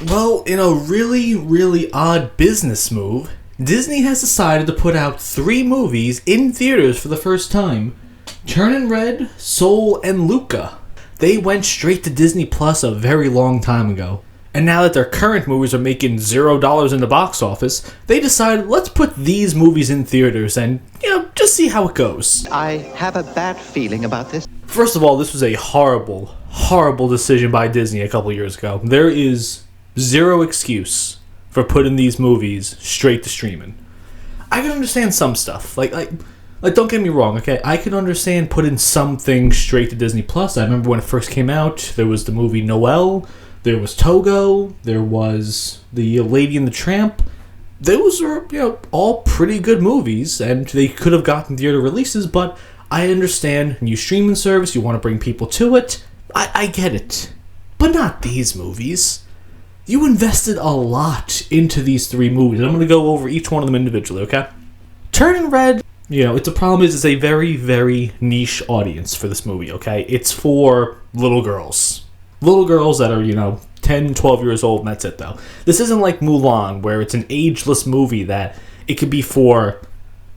Well, in a really, really odd business move, Disney has decided to put out 3 movies in theaters for the first time. Turing Red, Soul, and Luca. They went straight to Disney Plus a very long time ago. And now that their current movies are making $0 in the box office, they decided, let's put these movies in theaters and, just see how it goes. I have a bad feeling about this. First of all, this was a horrible, horrible decision by Disney a couple years ago. There is zero excuse for putting these movies straight to streaming. I can understand some stuff. Like don't get me wrong, okay? I can understand putting some things straight to Disney Plus. I remember when it first came out, there was the movie Noelle, there was Togo, there was the Lady and the Tramp. Those are, all pretty good movies, and they could have gotten theater releases, but I understand new streaming service, you want to bring people to it. I get it. But not these movies. You invested a lot into these 3 movies. I'm going to go over each one of them individually, okay? Turing Red, it's a problem is it's a very, very niche audience for this movie, okay? It's for little girls. Little girls that are, 10, 12 years old, and that's it, though. This isn't like Mulan, where it's an ageless movie that it could be for,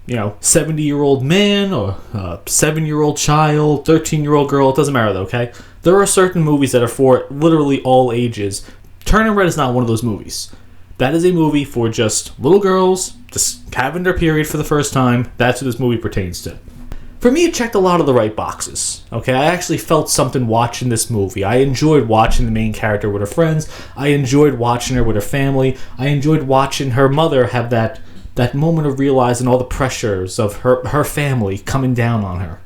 70-year-old man or 7-year-old child, 13-year-old girl. It doesn't matter, though, okay? There are certain movies that are for literally all ages. Turing Red is not one of those movies. That is a movie for just little girls, just having their period for the first time. That's what this movie pertains to. For me, it checked a lot of the right boxes. Okay, I actually felt something watching this movie. I enjoyed watching the main character with her friends. I enjoyed watching her with her family. I enjoyed watching her mother have that moment of realizing all the pressures of her family coming down on her.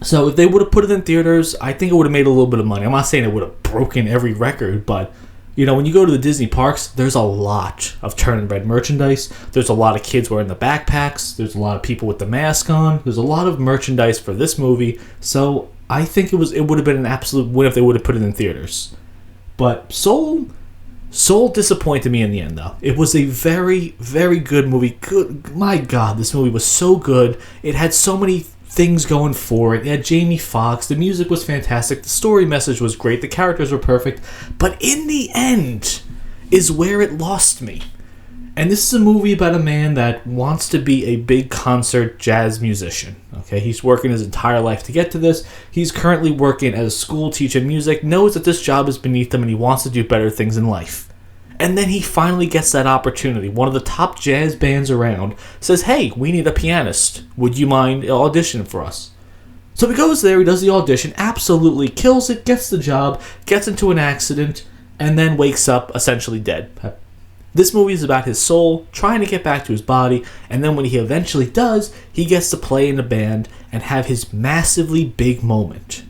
So if they would have put it in theaters, I think it would have made a little bit of money. I'm not saying it would have broken every record, but when you go to the Disney parks, there's a lot of Turing Red merchandise. There's a lot of kids wearing the backpacks. There's a lot of people with the mask on. There's a lot of merchandise for this movie. So I think it would have been an absolute win if they would have put it in theaters. But Soul disappointed me in the end, though. It was a very, very good movie. Good, my God, this movie was so good. It had so many things going for it. It had Jamie Foxx. The music was fantastic. The story message was great. The characters were perfect. But in the end is where it lost me. And this is a movie about a man that wants to be a big concert jazz musician. Okay, he's working his entire life to get to this. He's currently working as a school teaching music, knows that this job is beneath him, and he wants to do better things in life. And then he finally gets that opportunity. One of the top jazz bands around says, hey, we need a pianist. Would you mind auditioning for us? So he goes there, he does the audition, absolutely kills it, gets the job, gets into an accident, and then wakes up essentially dead. This movie is about his soul trying to get back to his body, and then when he eventually does, he gets to play in a band and have his massively big moment.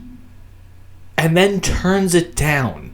And then turns it down.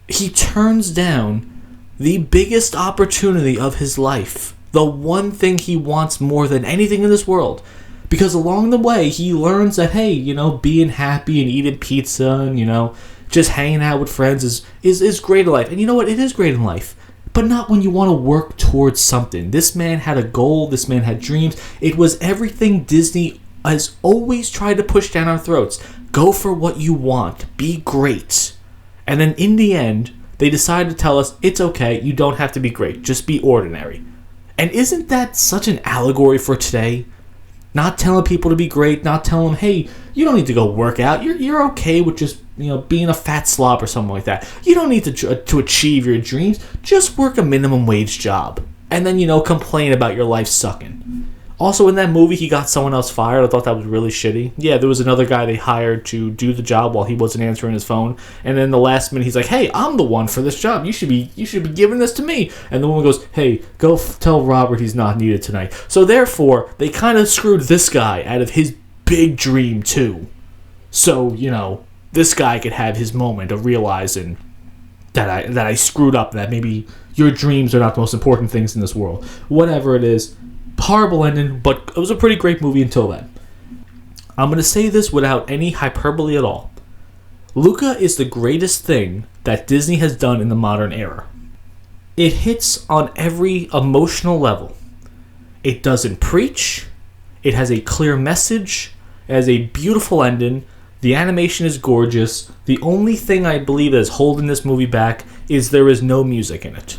He turns down the biggest opportunity of his life, the one thing he wants more than anything in this world, because along the way he learns that, hey, being happy and eating pizza and, just hanging out with friends is great in life. And you know what? It is great in life, but not when you want to work towards something. This man had a goal. This man had dreams. It was everything Disney has always tried to push down our throats. Go for what you want. Be great. And then in the end, they decided to tell us, it's okay, you don't have to be great, just be ordinary. And isn't that such an allegory for today? Not telling people to be great, not telling them, hey, you don't need to go work out, you're okay with just, being a fat slob or something like that. You don't need to achieve your dreams, just work a minimum wage job. And then, complain about your life sucking. Also, in that movie, he got someone else fired. I thought that was really shitty. Yeah, there was another guy they hired to do the job while he wasn't answering his phone. And then the last minute, he's like, hey, I'm the one for this job. You should be giving this to me. And the woman goes, hey, go tell Robert he's not needed tonight. So therefore, they kind of screwed this guy out of his big dream, too. So, this guy could have his moment of realizing that I screwed up, that maybe your dreams are not the most important things in this world. Whatever it is. Horrible ending, but it was a pretty great movie until then. I'm going to say this without any hyperbole at all. Luca is the greatest thing that Disney has done in the modern era. It hits on every emotional level. It doesn't preach. It has a clear message. It has a beautiful ending. The animation is gorgeous. The only thing I believe that is holding this movie back is there is no music in it.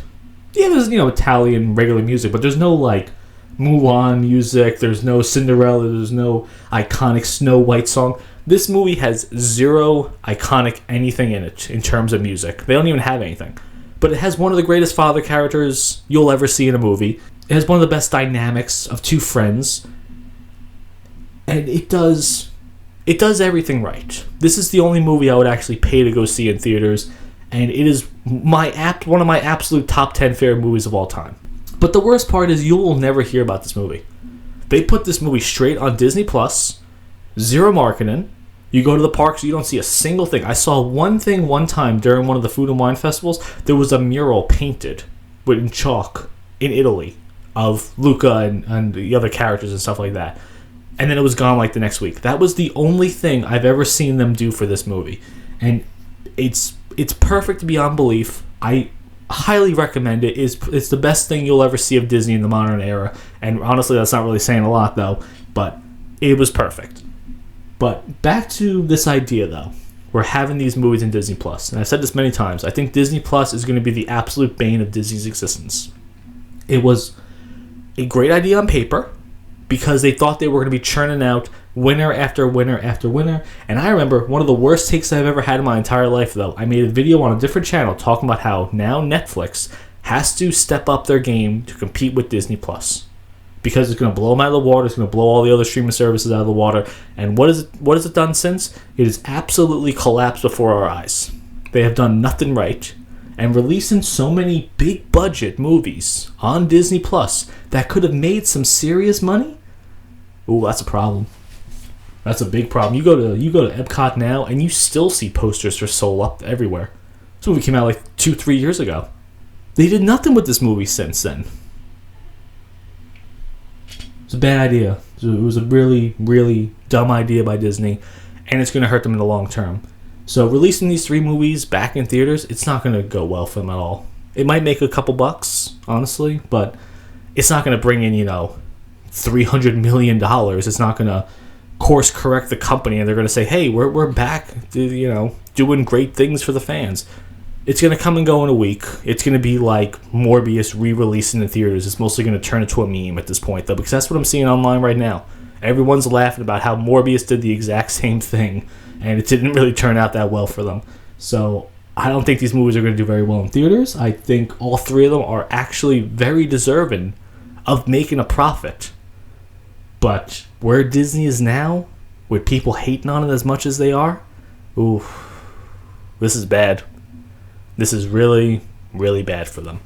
Yeah, there's, Italian regular music, but there's no, Mulan music, there's no Cinderella, there's no iconic Snow White song. This movie has zero iconic anything in it in terms of music. They don't even have anything. But it has one of the greatest father characters you'll ever see in a movie. It has one of the best dynamics of two friends. And it does everything right. This is the only movie I would actually pay to go see in theaters, and it is one of my absolute top 10 favorite movies of all time. But the worst part is you will never hear about this movie. They put this movie straight on Disney Plus, zero marketing. You go to the parks, you don't see a single thing. I saw one thing one time during one of the food and wine festivals. There was a mural painted in chalk in Italy of Luca and the other characters and stuff like that. And then it was gone the next week. That was the only thing I've ever seen them do for this movie. And it's perfect beyond belief. I highly recommend it. It's the best thing you'll ever see of Disney in the modern era. And honestly, that's not really saying a lot, though. But it was perfect. But back to this idea, though. We're having these movies in Disney Plus. And I've said this many times. I think Disney Plus is going to be the absolute bane of Disney's existence. It was a great idea on paper, because they thought they were going to be churning out winner after winner after winner. And I remember one of the worst takes I've ever had in my entire life, though. I made a video on a different channel talking about how now Netflix has to step up their game to compete with Disney Plus, because it's going to blow them out of the water. It's going to blow all the other streaming services out of the water. And what has it done since? It has absolutely collapsed before our eyes. They have done nothing right. And releasing so many big budget movies on Disney Plus that could have made some serious money. Ooh, that's a problem. That's a big problem. You go to Epcot now, and you still see posters for Soul up everywhere. This movie came out 2-3 years ago. They did nothing with this movie since then. It's a bad idea. It was a really, really dumb idea by Disney, and it's going to hurt them in the long term. So releasing these 3 movies back in theaters, it's not going to go well for them at all. It might make a couple bucks, honestly, but it's not going to bring in, $300 million. It's not going to course correct the company, and they're going to say, hey, we're back, doing great things for the fans. It's going to come and go in a week. It's going to be like Morbius re-releasing in theaters. It's mostly going to turn into a meme at this point, though, because that's what I'm seeing online right now. Everyone's laughing about how Morbius did the exact same thing, and it didn't really turn out that well for them. So I don't think these movies are going to do very well in theaters. I think all 3 of them are actually very deserving of making a profit. But where Disney is now, with people hating on it as much as they are, ooh, this is bad. This is really, really bad for them.